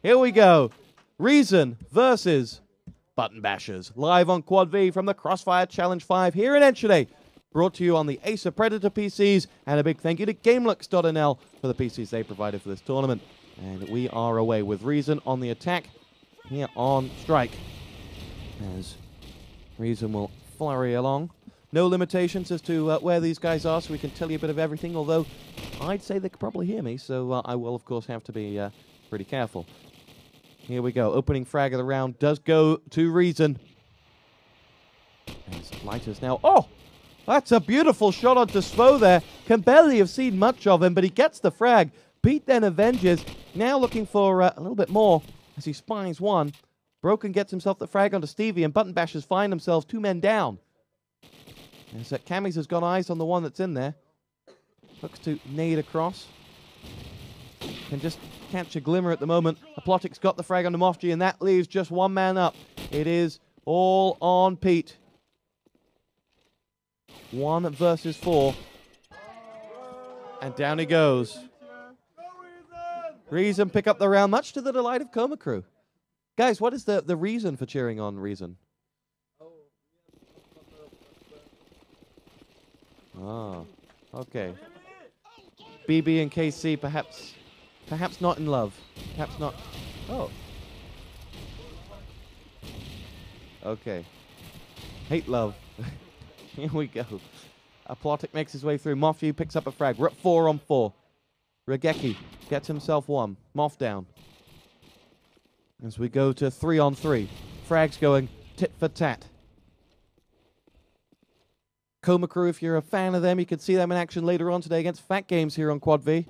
Here we go. Reason versus ButtonBashers. Live on Quad V from the Crossfire Challenge 5 here in Enschede. Brought to you on the Acer Predator PCs. And a big thank you to Gamelux.nl for the PCs they provided for this tournament. And we are away with Reason on the attack here on Strike. As Reason will flurry along. No limitations as to where these guys are, so we can tell you a bit of everything. Although I'd say they could probably hear me, so I will, of course, have to be pretty careful. Here we go. Opening frag of the round does go to Reason. As Lighters now. Oh! That's a beautiful shot onto Svo there. Can barely have seen much of him, but he gets the frag. Pete then avenges. Now looking for a little bit more as he spies one. Broken gets himself the frag onto Stevie, and ButtonBashers find themselves 2 men down. As Cammy's has got eyes on the one that's in there. Looks to nade across. Can just catch a glimmer at the moment. Aplotic's got the frag on the Mofji, and that leaves just 1 man up. It is all on Pete. 1 versus 4. And down he goes. Reason pick up the round, much to the delight of Coma Crew. Guys, what is the reason for cheering on Reason? Ah, okay. BB and KC perhaps not in love. Perhaps not. Oh. Okay. Hate love. Here we go. Aplotic makes his way through. Mofji picks up a frag. We're at 4 on 4. Regeki gets himself 1. Moff down. As we go to 3 on 3. Frags going tit for tat. Coma Crew, if you're a fan of them, you can see them in action later on today against Fat Games here on Quad V.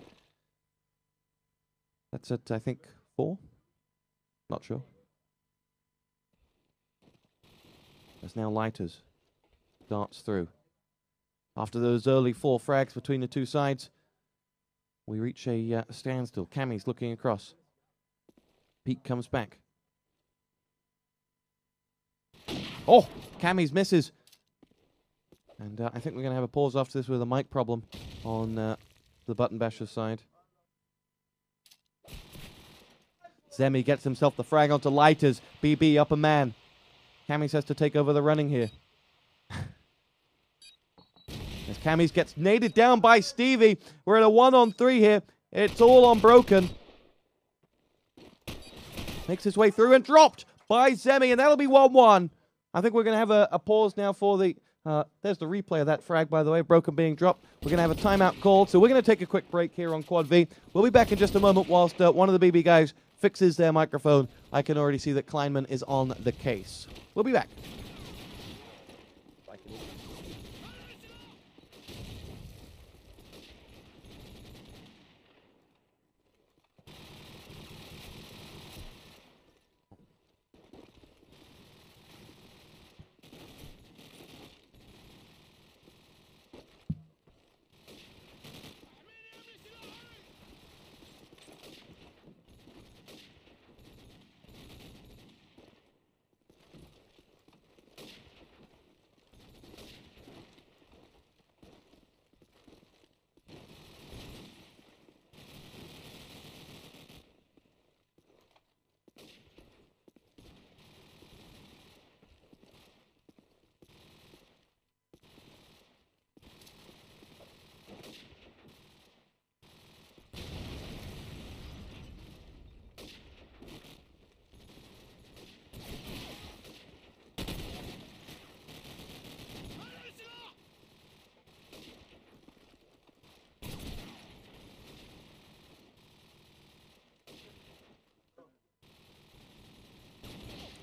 That's at, I think, 4? Not sure. There's now Lighters. Darts through. After those early 4 frags between the 2 sides, we reach a standstill. Cammy's looking across. Pete comes back. Oh! Cammy's misses. And I think we're going to have a pause after this with a mic problem on the ButtonBashers side. Zemi gets himself the frag onto Lighters. BB up a man. Cammy's has to take over the running here. As Cammy's gets naded down by Stevie. We're at a 1 on 3 here. It's all on Broken. Makes his way through and dropped by Zemi, and that'll be 1-1. I think we're going to have a pause now for the... there's the replay of that frag, by the way. Broken being dropped. We're going to have a timeout called, so we're going to take a quick break here on Quad V. We'll be back in just a moment whilst one of the BB guys fixes their microphone. I can already see that Kleinman is on the case. We'll be back.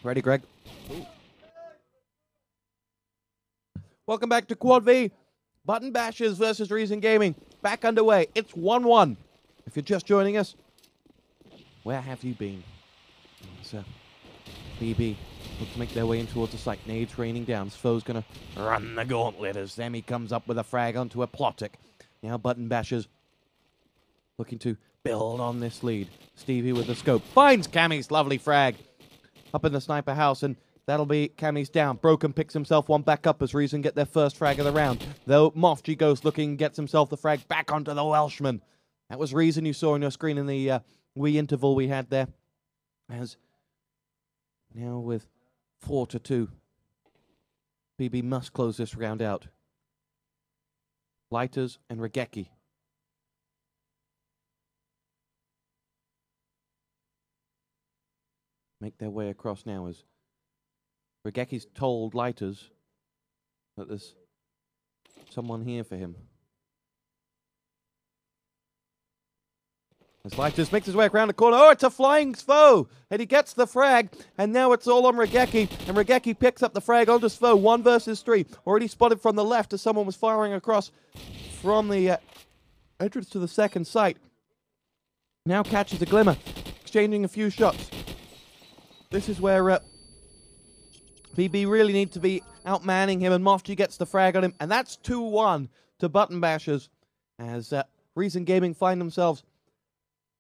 Ready, Greg? Welcome back to Quad V. ButtonBashers versus Reason Gaming. Back underway. It's 1-1. If you're just joining us, where have you been? So, BB look to make their way in towards the site. Nades raining down. Svo's going to run the gauntlet as Zemi comes up with a frag onto Aplotic. Now ButtonBashers looking to build on this lead. Stevie with the scope. Finds Cammy's lovely frag up in the sniper house, and that'll be Cammy's down. Broken picks himself 1 back up as Reason get their first frag of the round. Though Mofji Ghost looking, gets himself the frag back onto the Welshman. That was Reason you saw on your screen in the wee interval we had there. As now with 4-2, BB must close this round out. Lighters and Regeki. Make their way across now as Regeki's told Lighters that there's someone here for him. As Lighters makes his way around the corner. Oh, it's a flying foe! And he gets the frag, and now it's all on Regeki, and Regeki picks up the frag onto Svo. 1 versus 3. Already spotted from the left as someone was firing across from the entrance to the second site. Now catches a glimmer, exchanging a few shots. This is where BB really need to be outmanning him, and Mofty gets the frag on him, and that's 2-1 to ButtonBashers as Reason Gaming find themselves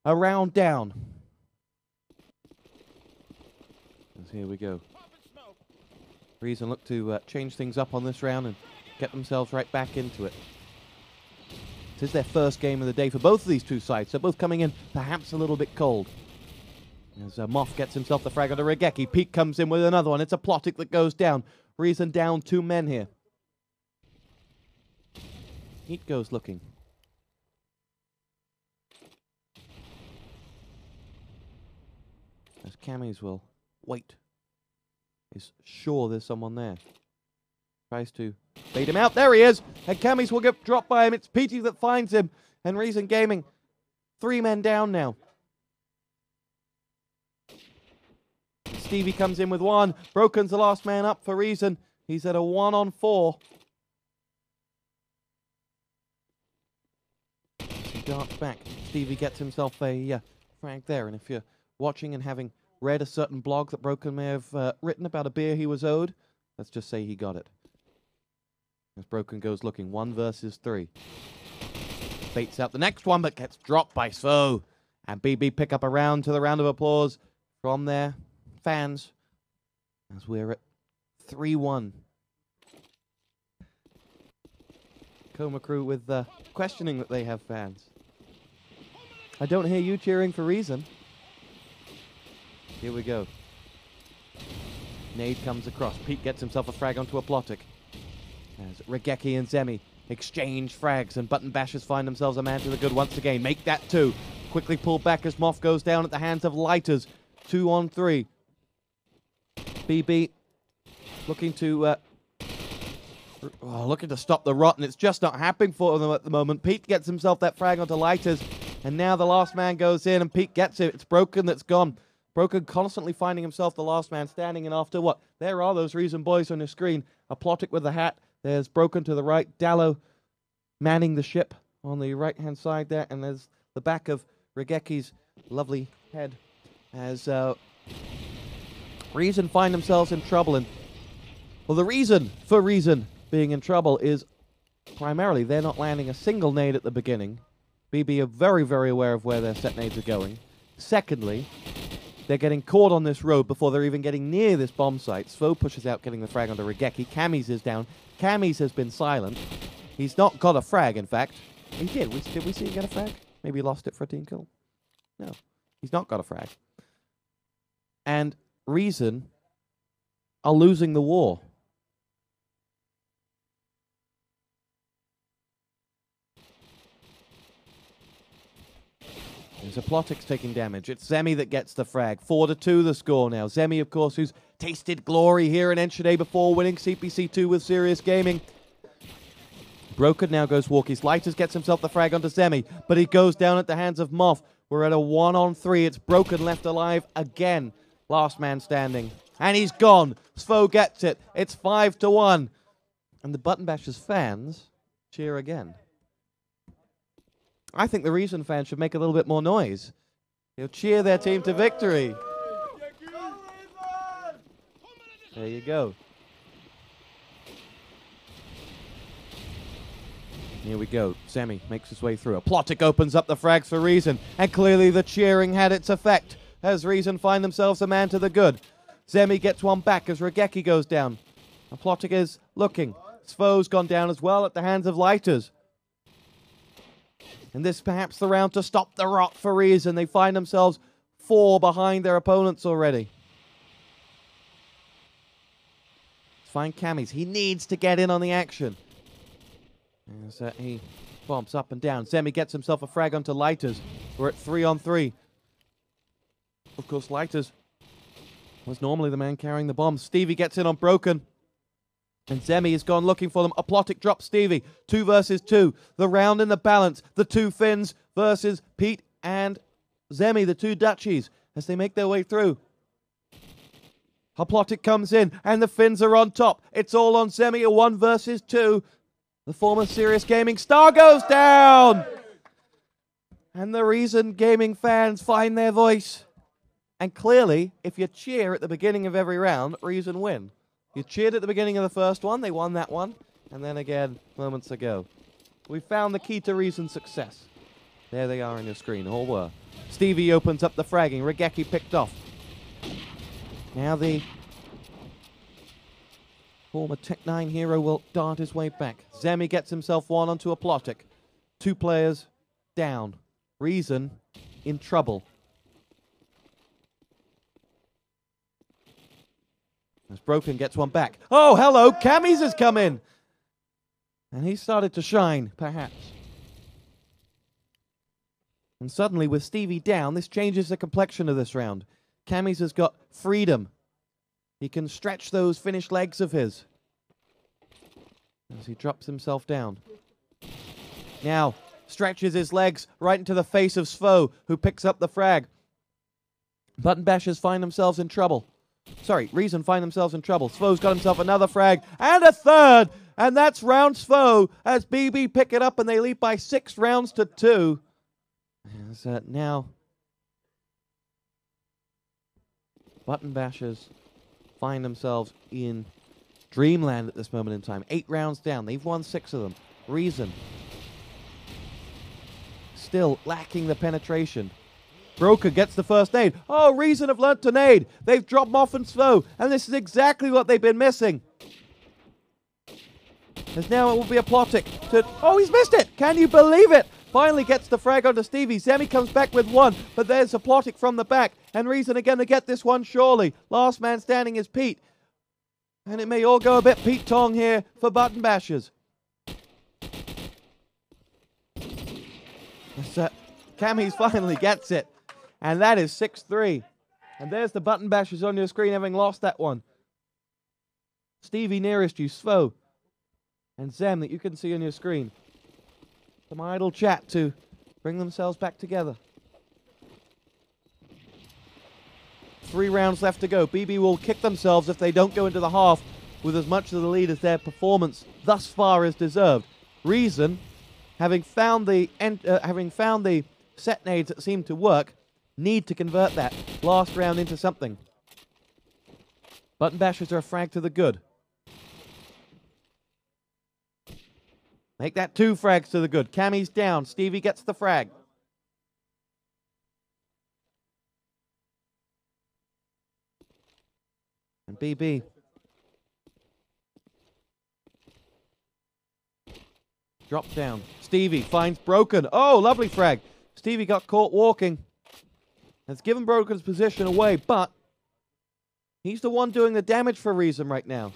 a round down. And here we go. Reason look to change things up on this round and get themselves right back into it. This is their first game of the day for both of these two sides. They're both coming in perhaps a little bit cold. As Moff gets himself the frag onto Regeki. Pete comes in with another one. It's a Plotic that goes down. Reason down 2 men here. Heat goes looking. As Camis will wait. Is sure there's someone there. Tries to bait him out. There he is. And Camis will get dropped by him. It's Petey that finds him. And Reason Gaming 3 men down now. Stevie comes in with 1. Broken's the last man up for Reason. He's at a 1-on-4. He darts back. Stevie gets himself a frag there. And if you're watching and having read a certain blog that Broken may have written about a beer he was owed, let's just say he got it. As Broken goes looking. 1 versus 3. Baits out the next one, but gets dropped by Svo. And BB pick up a round to the round of applause from their fans as we're at 3-1. Coma crew with questioning that they have fans. I don't hear you cheering for Reason. Here we go. Nade comes across. Pete gets himself a frag onto a Plotic. As Regeki and Zemi exchange frags, and ButtonBashers find themselves a man to the good once again. Make that 2. Quickly pulled back as Moff goes down at the hands of Lighters. 2-on-3. BB looking to stop the rot, and it's just not happening for them at the moment. Pete gets himself that frag onto Lighters, and now the last man goes in, and Pete gets it. It's Broken that's gone. Broken constantly finding himself the last man standing, and after what? There are those Reason boys on the screen. A Plotic with the hat. There's Broken to the right. Dallo manning the ship on the right-hand side there, and there's the back of Regeki's lovely head as Reason find themselves in trouble. And well, the reason for Reason being in trouble is primarily they're not landing a single nade at the beginning. BB are very, very aware of where their set nades are going. Secondly, they're getting caught on this road before they're even getting near this bomb site. Svo pushes out, getting the frag onto Regeki. Camis is down. Camis has been silent. He's not got a frag, in fact. He did. Did we see him get a frag? Maybe he lost it for a team kill. No. He's not got a frag. And Reason are losing the war. There's a Plotic's taking damage. It's Zemi that gets the frag. 4-2 the score now. Zemi, of course, who's tasted glory here in Enschede before winning CPC2 with Serious Gaming. Broken now goes walkies. Lighters gets himself the frag onto Zemi, but he goes down at the hands of Moff. We're at a 1-on-3. It's Broken left alive again. Last man standing. And he's gone. Svo gets it. It's 5-1. And the ButtonBashers fans cheer again. I think the Reason fans should make a little bit more noise. They'll cheer their team to victory. There you go. Here we go. Zemi makes his way through. A Plotic opens up the frags for Reason. And clearly the cheering had its effect as Reason find themselves a man to the good. Zemi gets one back as Regeki goes down. A Plotic is looking. Svo's gone down as well at the hands of Lighters. And this perhaps the round to stop the rot for Reason. They find themselves 4 behind their opponents already. Let's find Camis. He needs to get in on the action. As he bumps up and down. Zemi gets himself a frag onto Lighters. We're at 3-on-3. Of course, Lighters was normally the man carrying the bomb. Stevie gets in on Broken. And Zemi has gone looking for them. Aplotic drops Stevie. 2 versus 2. The round in the balance. The 2 Finns versus Pete and Zemi, the 2 Dutchies, as they make their way through. Aplotic comes in, and the Finns are on top. It's all on Zemi, a 1 versus 2. The former Serious Gaming star goes down! And the Reason Gaming fans find their voice. And clearly, if you cheer at the beginning of every round, Reason win. You cheered at the beginning of the first one, they won that one. And then again, moments ago. We found the key to Reason's success. There they are on your screen, all were. Stevie opens up the fragging. Regeki picked off. Now the former Tech-9 hero will dart his way back. Zemi gets himself 1 onto Aplotic. 2 players down. Reason in trouble. As Broken gets one back. Oh, hello! Camis has come in! And he started to shine, perhaps. And suddenly, with Stevie down, this changes the complexion of this round. Camis has got freedom. He can stretch those finished legs of his. As he drops himself down. Now, stretches his legs right into the face of Svo, who picks up the frag. ButtonBashers find themselves in trouble. Sorry, Reason find themselves in trouble. Svo's got himself another frag, and a third! And that's round Svo, as BB pick it up, and they lead by 6 rounds to 2. As now, ButtonBashers find themselves in dreamland at this moment in time. 8 rounds down. They've won 6 of them. Reason still lacking the penetration. Broker gets the first nade. Oh, Reason have learnt to nade. They've dropped Moff and Slow, and this is exactly what they've been missing. As now it will be Aplotic to... Oh, he's missed it! Can you believe it? Finally gets the frag onto Stevie. Zemi comes back with 1, but there's Aplotic from the back, and Reason again to get this one surely. Last man standing is Pete. And it may all go a bit Pete Tong here for ButtonBashers. Camis finally gets it. And that is 6-3. And there's the ButtonBashers on your screen having lost that one. Stevie nearest you, Svo, and Zem that you can see on your screen. Some idle chat to bring themselves back together. 3 rounds left to go. BB will kick themselves if they don't go into the half with as much of the lead as their performance thus far is deserved. Reason, having found the set nades that seem to work, need to convert that last round into something. ButtonBashers are a frag to the good. Make that 2 frags to the good. Cammy's down. Stevie gets the frag. And BB drops down. Stevie finds Broken. Oh, lovely frag. Stevie got caught walking. Has given Broken's position away, but he's the one doing the damage for Reason right now.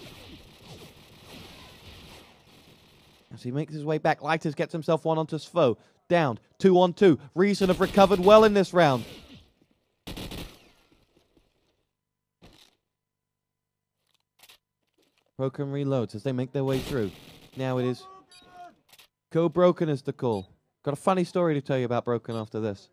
As he makes his way back, Lighters gets himself 1 onto Svo. Down. 2 on 2. Reason have recovered well in this round. Broken reloads as they make their way through. Now it is Go Broken is the call. Got a funny story to tell you about Broken after this.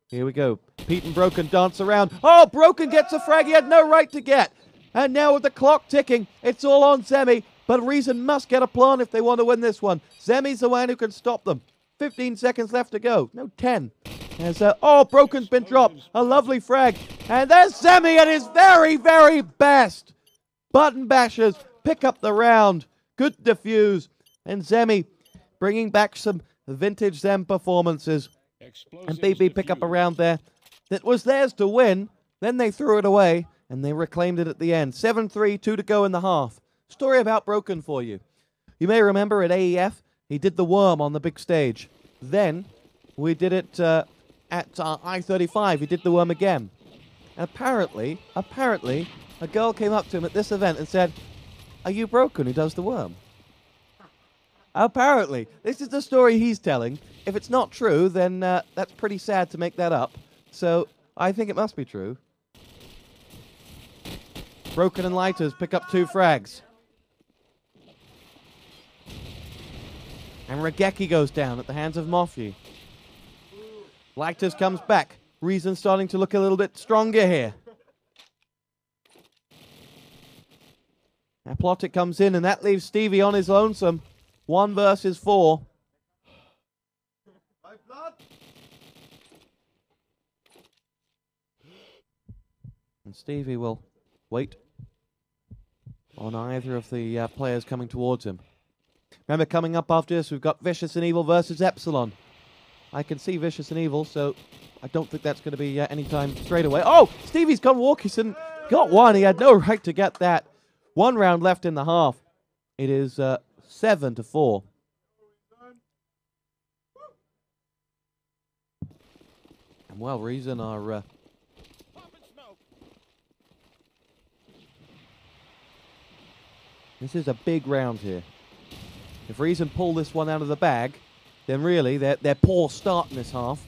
Here we go. Pete and Broken dance around. Oh, Broken gets a frag he had no right to get. And now with the clock ticking, it's all on Zemi. But Reason must get a plan if they want to win this one. Zemi's the one who can stop them. 15 seconds left to go. No, 10. As, oh, Broken's been dropped. A lovely frag. And there's Zemi at his very, very best. ButtonBashers pick up the round. Good defuse. And Zemi bringing back some vintage Zem performances. And BB pick up a round there that was theirs to win. Then they threw it away, and they reclaimed it at the end. 7-3, 2 to go in the half. Story about Broken for you. You may remember at AEF, he did the worm on the big stage. Then we did it at I-35. He did the worm again. And apparently, a girl came up to him at this event and said, "Are you broken who does the worm?" Apparently. This is the story he's telling. If it's not true, then that's pretty sad to make that up. So I think it must be true. Broken and Lighters pick up 2 frags. And Regeki goes down at the hands of Moffy. Lighters comes back. Reason starting to look a little bit stronger here. Aplotic comes in, and that leaves Stevie on his lonesome. 1 versus 4. And Stevie will wait on either of the players coming towards him. Remember, coming up after this, we've got Vicious and Evil versus Epsilon. I can see Vicious and Evil, so I don't think that's going to be any time straight away. Oh, Stevie's gone Walkison. Got 1. He had no right to get that. 1 round left in the half. It is 7-4. And well, Reason are... This is a big round here. If Reason pull this one out of the bag, then really their poor start in this half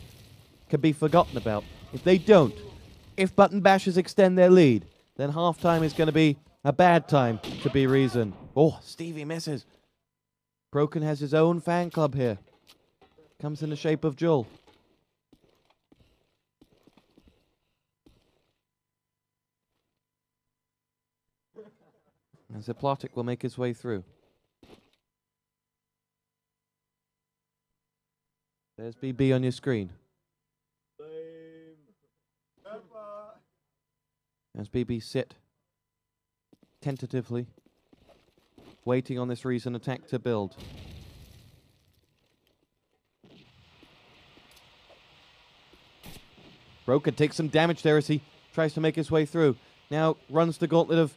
can be forgotten about. If they don't, if ButtonBashers extend their lead, then halftime is going to be a bad time to be Reason. Oh, Stevie misses. Broken has his own fan club here. Comes in the shape of Jewel. As Aplotic will make his way through. There's BB on your screen. As BB sit tentatively, waiting on this Reason attack to build. Broken takes some damage there as he tries to make his way through. Now runs the gauntlet of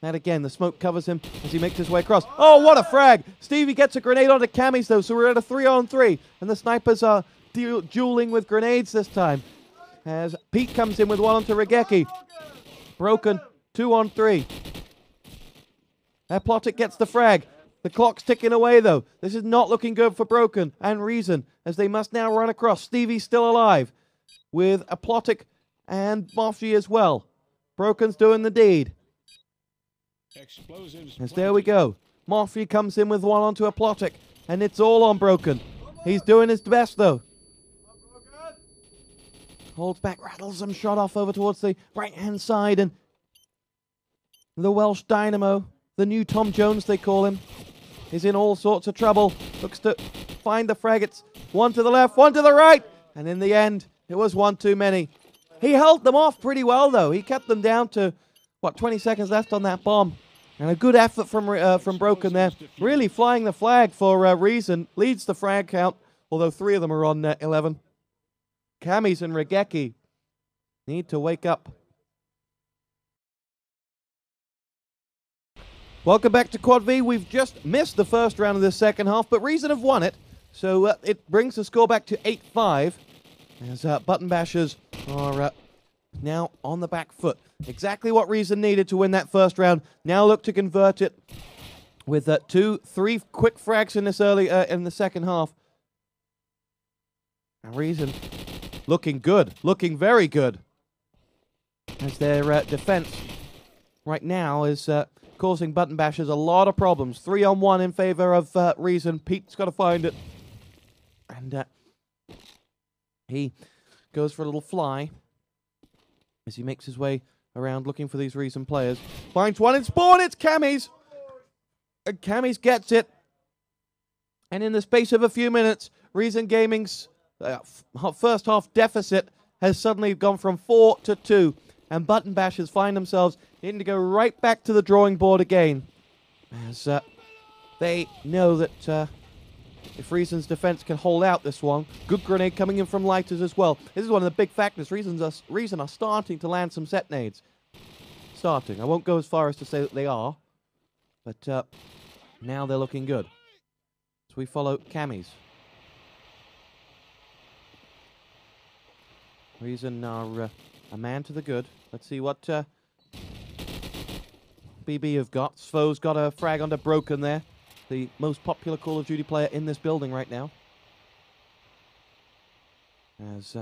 that again. The smoke covers him as he makes his way across. Oh, what a frag! Stevie gets a grenade onto Camis though, so we're at a 3-on-3. And the snipers are dueling with grenades this time. As Pete comes in with 1 onto Regeki. Broken, 2-on-3. Aplotic gets the frag. The clock's ticking away though. This is not looking good for Broken and Reason, as they must now run across. Stevie's still alive, with Aplotic and Moffy as well. Broken's doing the deed. Explosives. As there we go. Moffy comes in with 1 onto Aplotic, and it's all on Broken. He's doing his best though. Holds back, rattles some shot off over towards the right-hand side, and the Welsh Dynamo, the new Tom Jones they call him, is in all sorts of trouble. Looks to find the fraggets. 1 to the left, 1 to the right, and in the end, it was 1 too many. He held them off pretty well though. He kept them down to, what, 20 seconds left on that bomb. And a good effort from Broken there. Really flying the flag for Reason. Leads the frag count, although 3 of them are on 11. Camis and Regeki need to wake up. Welcome back to Quad V. We've just missed the first round of this second half, but Reason have won it. So it brings the score back to 8-5. As ButtonBashers are now on the back foot. Exactly what Reason needed to win that first round. Now look to convert it with 2-3 quick frags in this in the second half. And Reason looking good, looking very good, as their defense right now is causing ButtonBashers a lot of problems. 3-on-1 in favor of Reason. Pete's got to find it, and he goes for a little fly as he makes his way around looking for these Reason players. Finds 1 in spawn, it's Camis! And Camis gets it. And in the space of a few minutes, Reason Gaming's first half deficit has suddenly gone from 4 to 2. And ButtonBashers find themselves needing to go right back to the drawing board again. As they know that if Reason's defense can hold out this one, good grenade coming in from Lighters as well. This is one of the big factors. Reason are starting to land some set nades. Starting. I won't go as far as to say that they are, but now they're looking good. So we follow Camis. Reason are a man to the good. Let's see what BB have got. Svo's got a frag onto Broken there. The most popular Call of Duty player in this building right now. As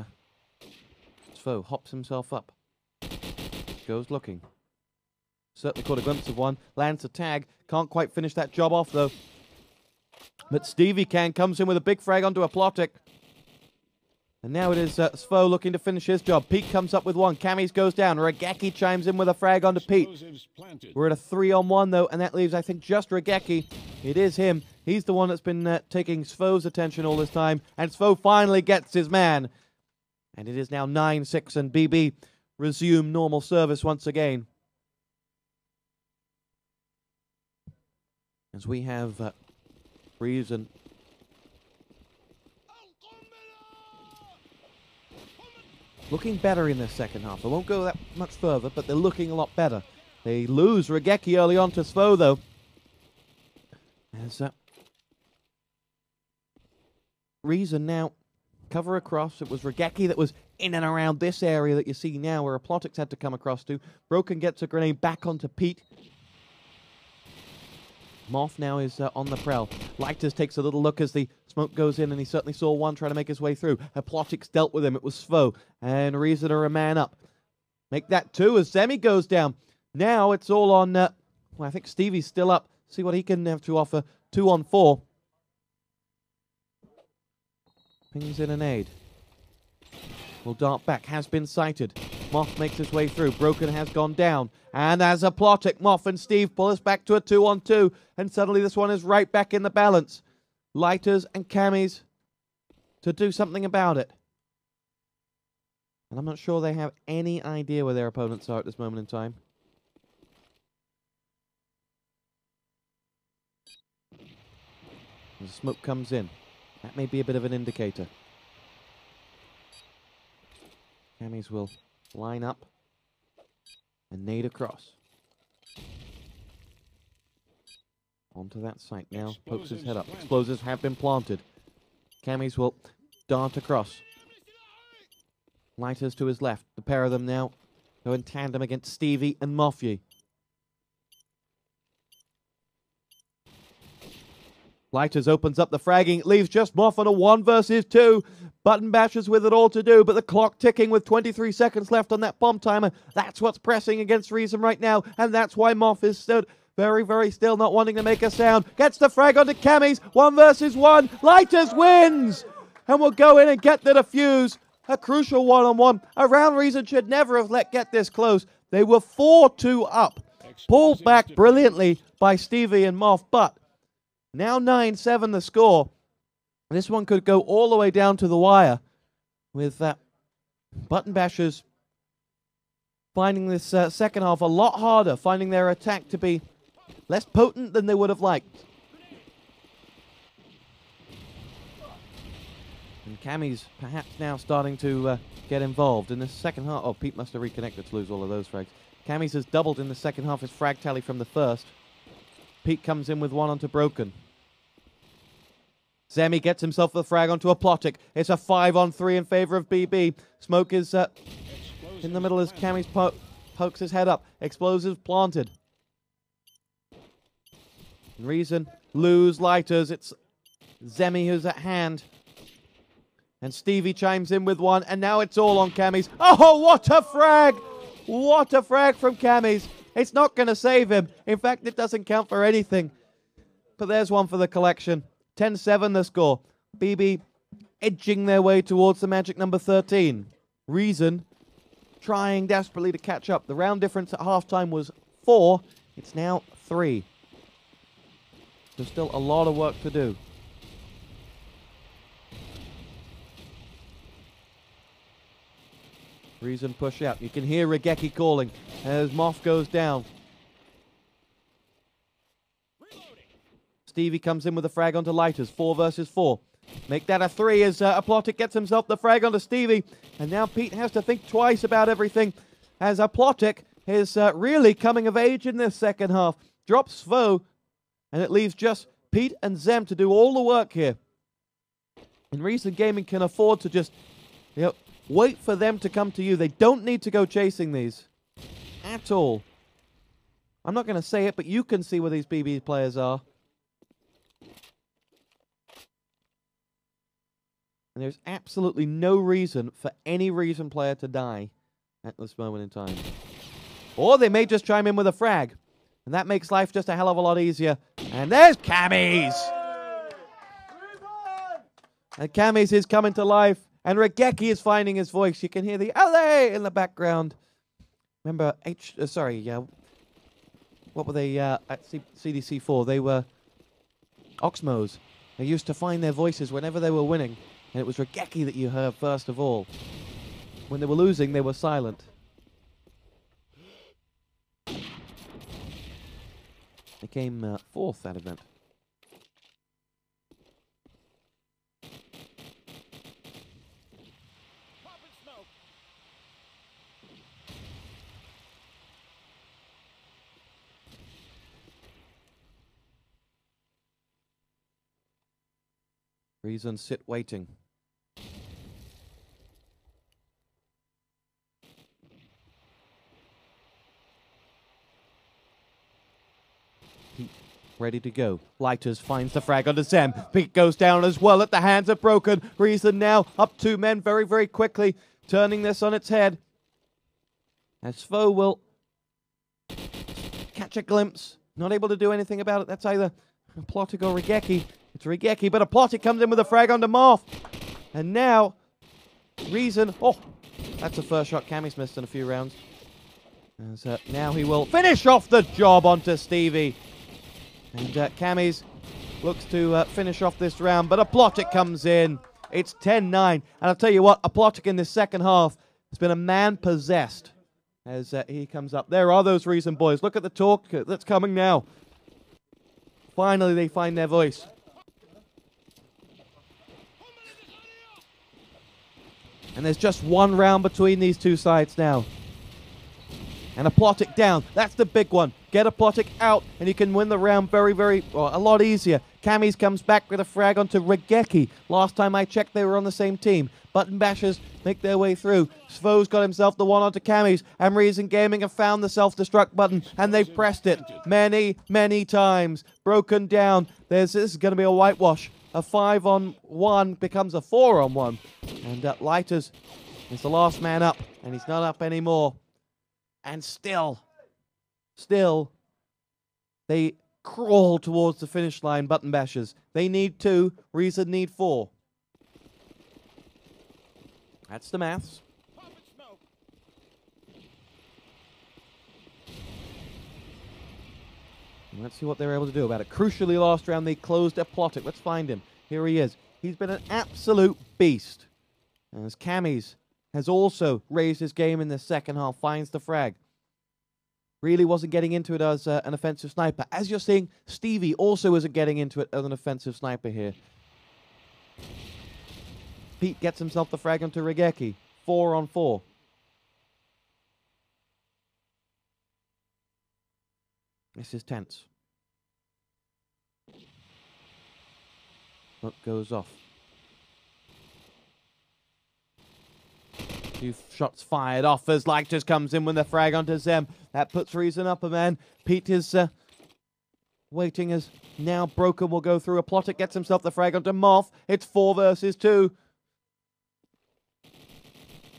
Svo hops himself up. Goes looking. Certainly caught a glimpse of one. Lands a tag. Can't quite finish that job off though. But Stevie comes in with a big frag onto a Plotic. And now it is Svo looking to finish his job. Pete comes up with one. Camis goes down. Regeki chimes in with a frag onto Pete. We're at a 3-on-1 though, and that leaves, I think, just Regeki. It is him. He's the one that's been taking Svo's attention all this time. And Svo finally gets his man. And it is now 9-6, and BB resume normal service once again. As we have Reason. Looking better in this second half. I won't go that much further, but they're looking a lot better. They lose Regeki early on to Svo, though. As Reason now cover across. It was Regeki that was in and around this area that you see now, where a Plotic's had to come across to. Broken gets a grenade back onto Pete. Moth now is on the prowl. Lighters takes a little look as the smoke goes in, and he certainly saw one trying to make his way through. Plotic's dealt with him. It was Svo. And Reason are a man up. Make that 2 as Zemi goes down. Now it's all on... well, I think Stevie's still up. See what he can have to offer. 2-on-4. Pings in an aid. Will dart back. Has been sighted. Moth makes his way through. Broken has gone down. And as a Plotic, Moth and Steve pull us back to a 2-on-2. And suddenly this one is right back in the balance. Lighters and Camis to do something about it. And I'm not sure they have any idea where their opponents are at this moment in time. As the smoke comes in. That may be a bit of an indicator. Camis will line up and nade across. Onto that site now. Pokes his head up. Explosives have been planted. Camis will dart across. Lighters to his left. The pair of them now go in tandem against Stevie and Mofye. Lighters opens up the fragging. It leaves just Moth on a 1 versus 2. ButtonBashers with it all to do, but the clock ticking with 23 seconds left on that bomb timer. That's what's pressing against Reason right now, and that's why Moth is stood very, very still, not wanting to make a sound. Gets the frag onto Camis. 1 versus 1. Lighters wins! And will go in and get the defuse. A crucial 1-on-1. A round Reason should never have let get this close. They were 4-2 up. Pulled back brilliantly by Stevie and Moth, but now 9-7 the score. This one could go all the way down to the wire, with ButtonBashers finding this second half a lot harder, finding their attack to be less potent than they would have liked. And Camis perhaps now starting to get involved in the second half. Oh, Pete must have reconnected to lose all of those frags. Camis has doubled in the second half his frag tally from the first. Pete comes in with one onto Broken. Zemi gets himself the frag onto a Plotic. It's a 5-on-3 in favor of BB. Smoke is in the middle as Camis pokes his head up. Explosives planted. Reason lose Lighters. It's Zemi who's at hand. And Stevie chimes in with one. And now it's all on Camis. Oh, what a frag! What a frag from Camis. It's not going to save him. In fact, it doesn't count for anything. But there's one for the collection. 10-7 the score. BB edging their way towards the magic number 13. Reason trying desperately to catch up. The round difference at halftime was 4. It's now 3. There's still a lot of work to do. Reason push out. You can hear Regeki calling as Moth goes down. Stevie comes in with a frag onto Lighters. 4 versus 4. Make that a 3 as Plotic gets himself the frag onto Stevie. And now Pete has to think twice about everything as Plotic is really coming of age in this second half. Drops Svo, and it leaves just Pete and Zem to do all the work here. And Reason Gaming can afford to just, Wait for them to come to you. They don't need to go chasing these at all. I'm not going to say it, but you can see where these BB players are. And there's absolutely no reason for any Reason player to die at this moment in time. Or they may just chime in with a frag. And that makes life just a hell of a lot easier. And there's Camis! And Camis is coming to life. And Regeki is finding his voice. You can hear the LA in the background. Remember, what were they at CDC4? They were Oxmos. They used to find their voices whenever they were winning. And it was Regeki that you heard first of all. When they were losing, they were silent. They came fourth that event. Reason sit waiting. Pete ready to go. Lighters finds the frag onto Zem. Pete goes down as well at the hands of Broken. Reason now up 2 men very, very quickly, turning this on its head. As Svo will catch a glimpse. Not able to do anything about it. That's either Plotic or Regeki. It's Regeki, but a Plotic comes in with a frag onto Morph. And now, Reason. Oh, that's the first shot Camis missed in a few rounds. As, now he will finish off the job onto Stevie. And Camis looks to finish off this round, but a Plotic comes in. It's 10-9. And I'll tell you what, a Plotic in this second half has been a man possessed as he comes up. There are those Reason boys. Look at the talk that's coming now. Finally, they find their voice. And there's just 1 round between these two sides now. And a Plotic down. That's the big one. Get a Plotic out, and you can win the round very, a lot easier. Camis comes back with a frag onto Regeki. Last time I checked, they were on the same team. ButtonBashers make their way through. Svo's got himself the one onto Camis, and Reason Gaming have found the self-destruct button, and they've pressed it many, many times. Broken down. This is going to be a whitewash. A 5-on-1 becomes a 4-on-1. And Lighters is the last man up, and he's not up anymore. And still, they crawl towards the finish line, ButtonBashers. They need 2, Reason need 4. That's the maths. And let's see what they're able to do about it. Crucially, last round, they closed a Plotic. Let's find him. Here he is. He's been an absolute beast. As Camis has also raised his game in the second half, finds the frag. Really wasn't getting into it as an offensive sniper. As you're seeing, Stevie also isn't getting into it as an offensive sniper here. Pete gets himself the frag onto Regeki. 4-on-4. This is tense. Look goes off. 2 shots fired off as Lighters comes in with the frag onto Zem. That puts Reason up a man. Pete is waiting as now Broken will go through. A Plotic gets himself the frag onto Morph. It's 4 versus 2.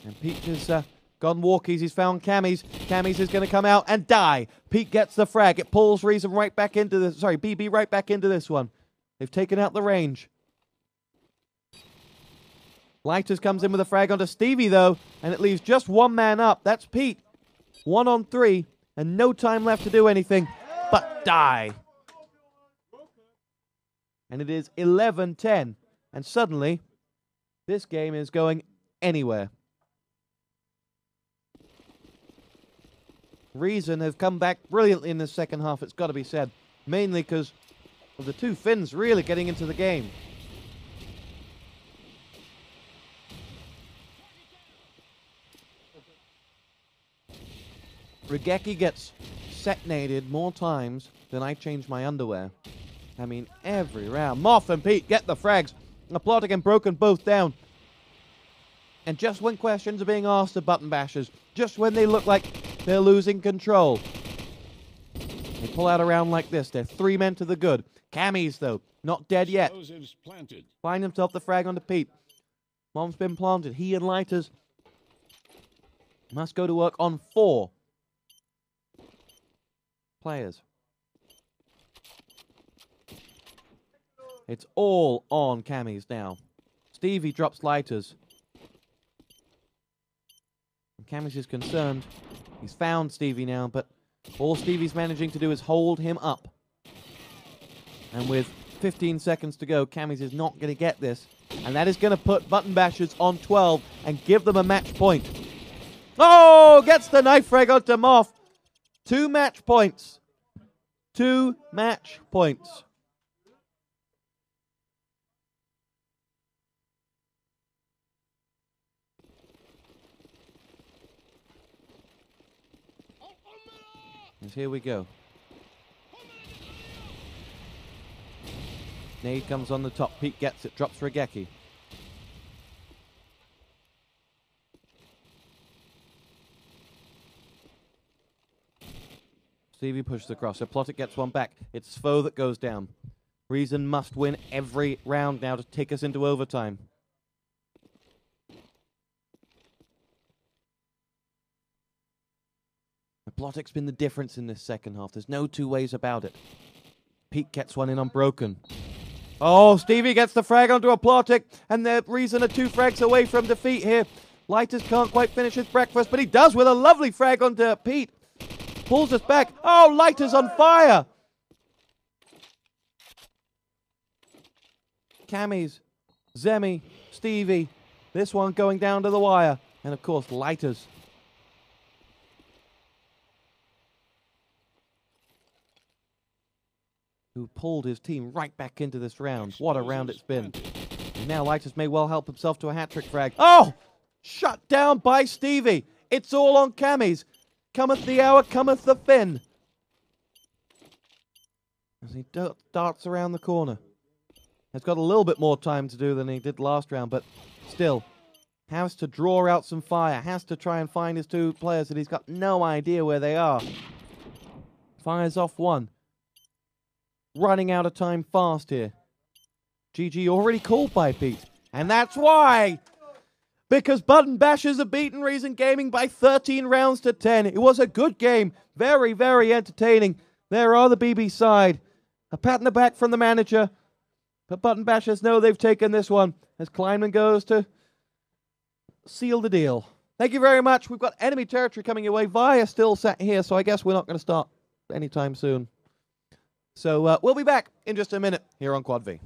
And Pete has gone walkies. He's found Camis. Camis is going to come out and die. Pete gets the frag. It pulls Reason right back into this. Sorry, BB right back into this one. They've taken out the range. Lighters comes in with a frag onto Stevie, though, and it leaves just 1 man up. That's Pete. 1-on-3, and no time left to do anything but die. And it is 11-10, and suddenly, this game is going anywhere. Reason have come back brilliantly in the second half, it's got to be said. Mainly because of the 2 Finns really getting into the game. Regeki gets setnated more times than I change my underwear. I mean, every round. Morph and Pete get the frags. Plotic and Broken both down. And just when questions are being asked of ButtonBashers, just when they look like they're losing control, they pull out a round like this. They're 3 men to the good. Cammy's, though, not dead yet. Find himself the frag onto Pete. Bomb's been planted. He and Lighters must go to work on 4 players. It's all on Cammy's now. Stevie drops Lighters. And Cammy's is concerned. He's found Stevie now, but all Stevie's managing to do is hold him up. And with 15 seconds to go, Cammy's is not going to get this. And that is going to put ButtonBashers on 12 and give them a match point. Oh, gets the knife frag onto Moff. 2 match points. 2 match points. And here we go. Nade comes on the top. Pete gets it. Drops Regeki. Stevie pushes across. So Plotic gets one back. It's Svo that goes down. Reason must win every round now to take us into overtime. Plotic's been the difference in this second half. There's no 2 ways about it. Pete gets one in unbroken. Oh, Stevie gets the frag onto a Plotic, and the Reason are 2 frags away from defeat here. Lighters can't quite finish his breakfast, but he does with a lovely frag onto Pete. Pulls us back. Oh, Lighters on fire. Cammy's, Zemi, Stevie. This one going down to the wire. And of course, Lighters. Who pulled his team right back into this round. What a round it's been. And now Lighters may well help himself to a hat-trick frag. Oh! Shut down by Stevie. It's all on Cammy's. Cometh the hour, cometh the fin. As he darts around the corner. Has got a little bit more time to do than he did last round, but still. Has to draw out some fire. Has to try and find his 2 players that he's got no idea where they are. Fires off one. Running out of time fast here. GG already called by Pete. And that's why. Because ButtonBashers have beaten Reason Gaming by 13 rounds to 10. It was a good game. Very, very entertaining. There are the BB side. A pat on the back from the manager. But ButtonBashers know they've taken this one. As Kleinman goes to seal the deal. Thank you very much. We've got enemy territory coming your way. Via still sat here, so I guess we're not going to start anytime soon. So we'll be back in just a minute here on Quad V.